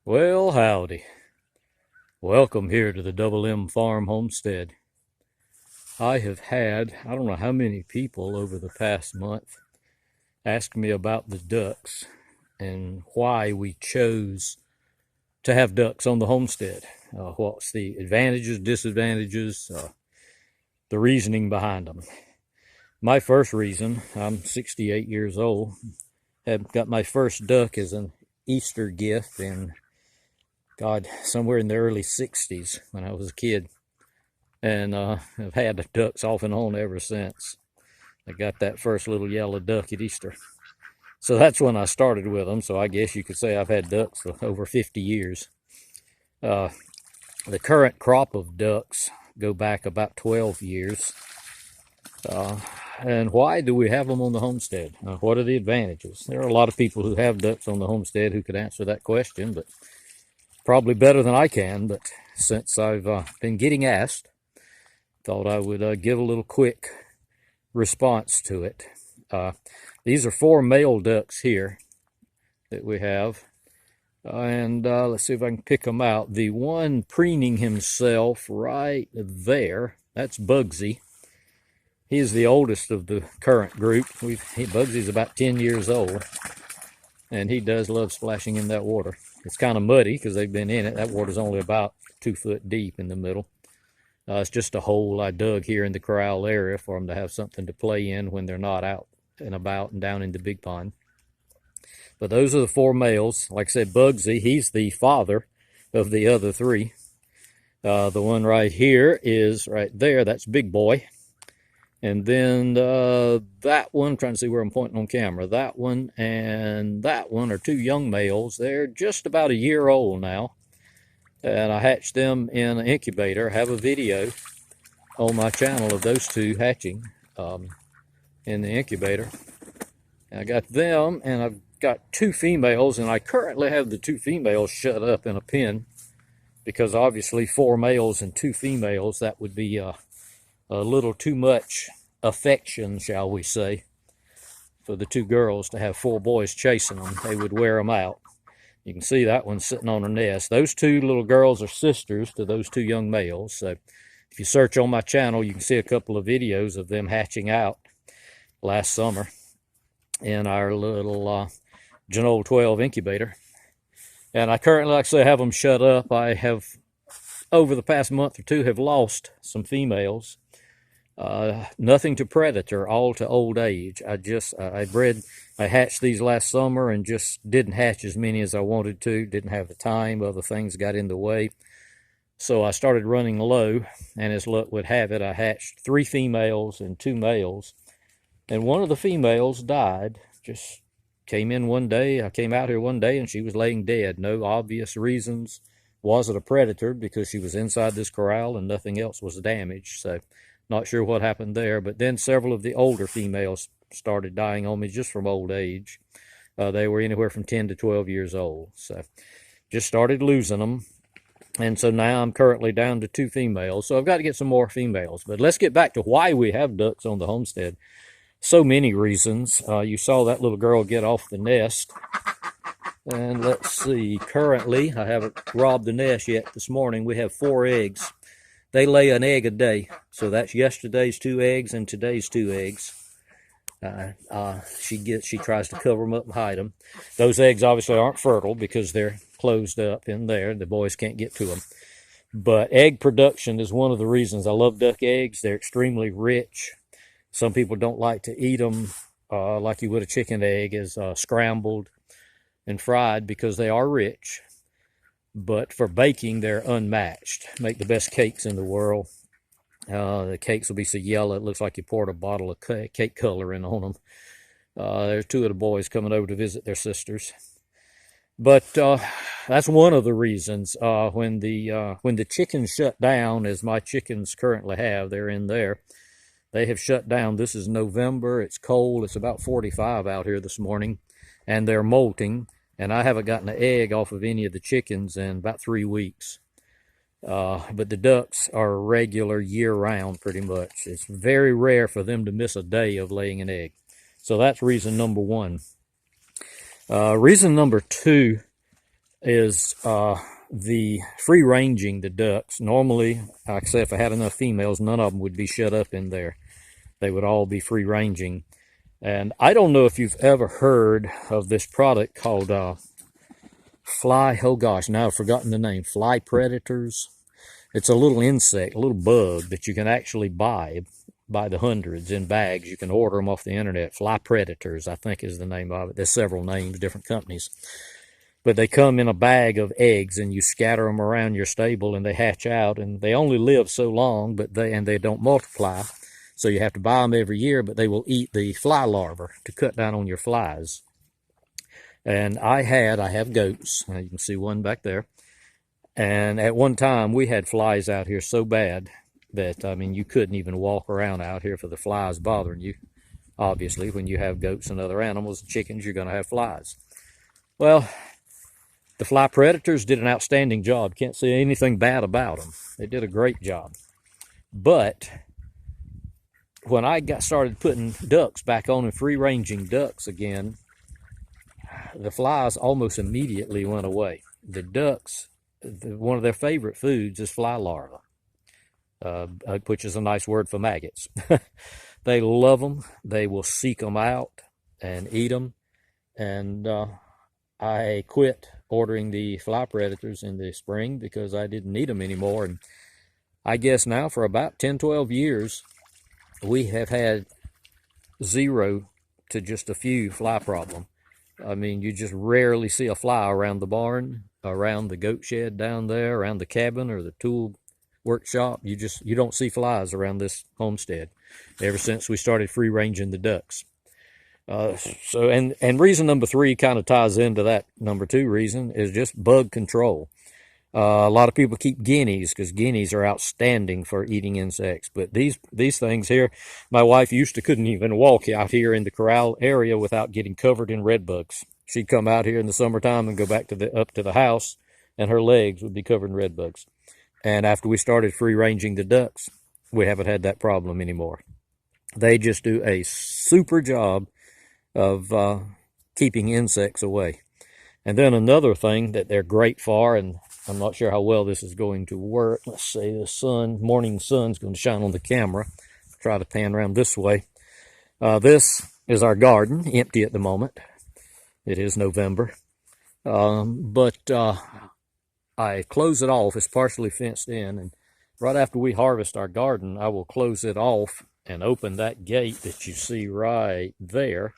Well, howdy. Welcome here to the Double M Farm Homestead. I have had, I don't know how many people over the past month ask me about the ducks and why we chose to have ducks on the homestead. What's the advantages, disadvantages, the reasoning behind them. My first reason, I'm 68 years old, have got my first duck as an Easter gift in somewhere in the early 60s when I was a kid. And I've had the ducks off and on ever since. I got that first little yellow duck at Easter. So that's when I started with them. So I guess you could say I've had ducks for over 50 years. The current crop of ducks go back about 12 years. And why do we have them on the homestead? What are the advantages? There are a lot of people who have ducks on the homestead who could answer that question, but probably better than I can. But since I've been getting asked, thought I would give a little quick response to it. These are 4 male ducks here that we have. And let's see if I can pick them out. The one preening himself right there, that's Bugsy. He's the oldest of the current group. Bugsy's about 10 years old, and he does love splashing in that water. It's kind of muddy because they've been in it. That water's only about 2 foot deep in the middle. It's just a hole I dug here in the corral area for them to have something to play in when they're not out and about and down in the big pond. But those are the 4 males. Like I said, Bugsy, he's the father of the other 3. The one right here is right there. That's Big Boy. And then that one, I'm trying to see where I'm pointing on camera. That one and that one are 2 young males. They're just about a year old now. And I hatched them in an incubator. I have a video on my channel of those 2 hatching in the incubator. And I got them, and I've got 2 females, and I currently have the 2 females shut up in a pen because obviously 4 males and 2 females, that would be a little too much affection, shall we say, for the 2 girls to have 4 boys chasing them. They would wear them out. You can see that one sitting on her nest. Those 2 little girls are sisters to those 2 young males. So if you search on my channel, you can see a couple of videos of them hatching out last summer in our little Janol 12 incubator. And I currently, like I say, have them shut up. I have, over the past month or 2, have lost some females. Nothing to predator, all to old age. I hatched these last summer and just didn't hatch as many as I wanted to. Didn't have the time. Other things got in the way. So I started running low, and as luck would have it, I hatched 3 females and 2 males. And one of the females died. Just came in one day. I came out here one day, and she was laying dead. No obvious reasons. Wasn't a predator because she was inside this corral and nothing else was damaged. So not sure what happened there. But then several of the older females started dying on me just from old age. They were anywhere from 10 to 12 years old. So just started losing them. And so now I'm currently down to 2 females. So I've got to get some more females. But let's get back to why we have ducks on the homestead. So many reasons. You saw that little girl get off the nest. And let's see, currently, I haven't robbed the nest yet this morning. We have 4 eggs. They lay an egg a day. So that's yesterday's 2 eggs and today's 2 eggs. She tries to cover them up and hide them. Those eggs obviously aren't fertile because they're closed up in there. The boys can't get to them. But egg production is one of the reasons I love duck eggs. They're extremely rich. Some people don't like to eat them like you would a chicken egg, as scrambled and fried, because they are rich. But for baking, they're unmatched. Make the best cakes in the world. The cakes will be so yellow it looks like you poured a bottle of cake coloring on them. There's 2 of the boys coming over to visit their sisters. But that's one of the reasons. When the chickens shut down, as my chickens currently have, they're in there. They have shut down. This is November. It's cold. It's about 45 out here this morning, and they're molting. And I haven't gotten an egg off of any of the chickens in about 3 weeks. But the ducks are regular year-round pretty much. It's very rare for them to miss a day of laying an egg. So that's reason number 1. Reason number 2 is the free ranging the ducks. Normally, like I said, if I had enough females, none of them would be shut up in there. They would all be free ranging. And I don't know if you've ever heard of this product called now I've forgotten the name, fly predators. It's a little insect, a little bug that you can actually buy by the hundreds in bags. You can order them off the internet. Fly predators, I think, is the name of it. There's several names, different companies. But they come in a bag of eggs, and you scatter them around your stable, and they hatch out, and they only live so long, but they don't multiply. So you have to buy them every year, but they will eat the fly larvae to cut down on your flies. And I have goats. You can see one back there. And at one time, we had flies out here so bad that, I mean, you couldn't even walk around out here for the flies bothering you. Obviously, when you have goats and other animals, chickens, you're going to have flies. Well, the fly predators did an outstanding job. Can't say anything bad about them. They did a great job. But when I started putting ducks back on and free-ranging ducks again, the flies almost immediately went away. The ducks, one of their favorite foods is fly larvae, which is a nice word for maggots. They love them. They will seek them out and eat them. And I quit ordering the fly predators in the spring because I didn't need them anymore. And I guess now for about 10, 12 years, we have had 0 to just a few fly problem. I mean, you just rarely see a fly around the barn, around the goat shed down there, around the cabin or the tool workshop. You don't see flies around this homestead ever since we started free ranging the ducks. And reason number 3 kind of ties into that number 2 reason is just bug control. A lot of people keep guineas because guineas are outstanding for eating insects. But these things here, my wife couldn't even walk out here in the corral area without getting covered in red bugs. She'd come out here in the summertime and go back up to the house, and her legs would be covered in red bugs. And after we started free ranging the ducks, we haven't had that problem anymore. They just do a super job of keeping insects away. And then another thing that they're great for, and I'm not sure how well this is going to work. Let's see, the morning sun's going to shine on the camera. Try to pan around this way. This is our garden, empty at the moment. It is November. But I close it off. It's partially fenced in. And right after we harvest our garden, I will close it off and open that gate that you see right there.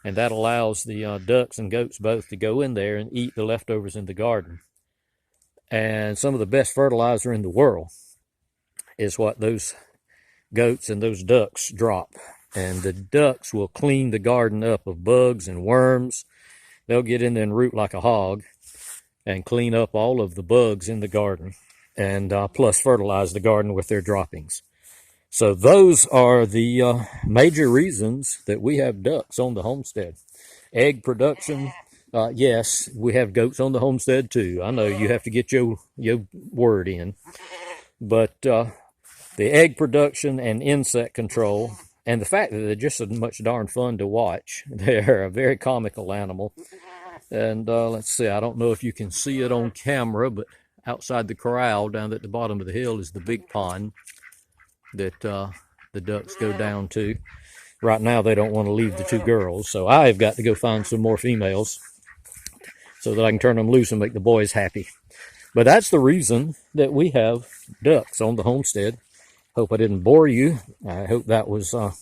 And that allows the ducks and goats both to go in there and eat the leftovers in the garden. And some of the best fertilizer in the world is what those goats and those ducks drop. And the ducks will clean the garden up of bugs and worms. They'll get in there and root like a hog and clean up all of the bugs in the garden, and plus fertilize the garden with their droppings. So those are the major reasons that we have ducks on the homestead. Egg production, yes, we have goats on the homestead too. I know you have to get your word in. But the egg production and insect control, and the fact that they're just so much darn fun to watch. They're a very comical animal. And let's see, I don't know if you can see it on camera, but outside the corral down at the bottom of the hill is the big pond that the ducks go down to. Right now they don't want to leave the 2 girls, so I've got to go find some more females so that I can turn them loose and make the boys happy. But that's the reason that we have ducks on the homestead. Hope I didn't bore you. I hope that was a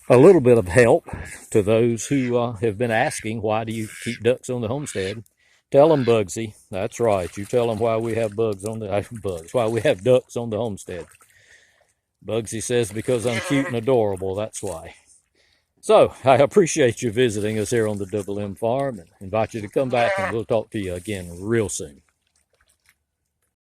little bit of help to those who have been asking, why do you keep ducks on the homestead? Tell them, Bugsy. That's right. You tell them why we have why we have ducks on the homestead. Bugsy says because I'm cute and adorable, that's why. So, I appreciate you visiting us here on the Double M Farm and invite you to come back, and we'll talk to you again real soon.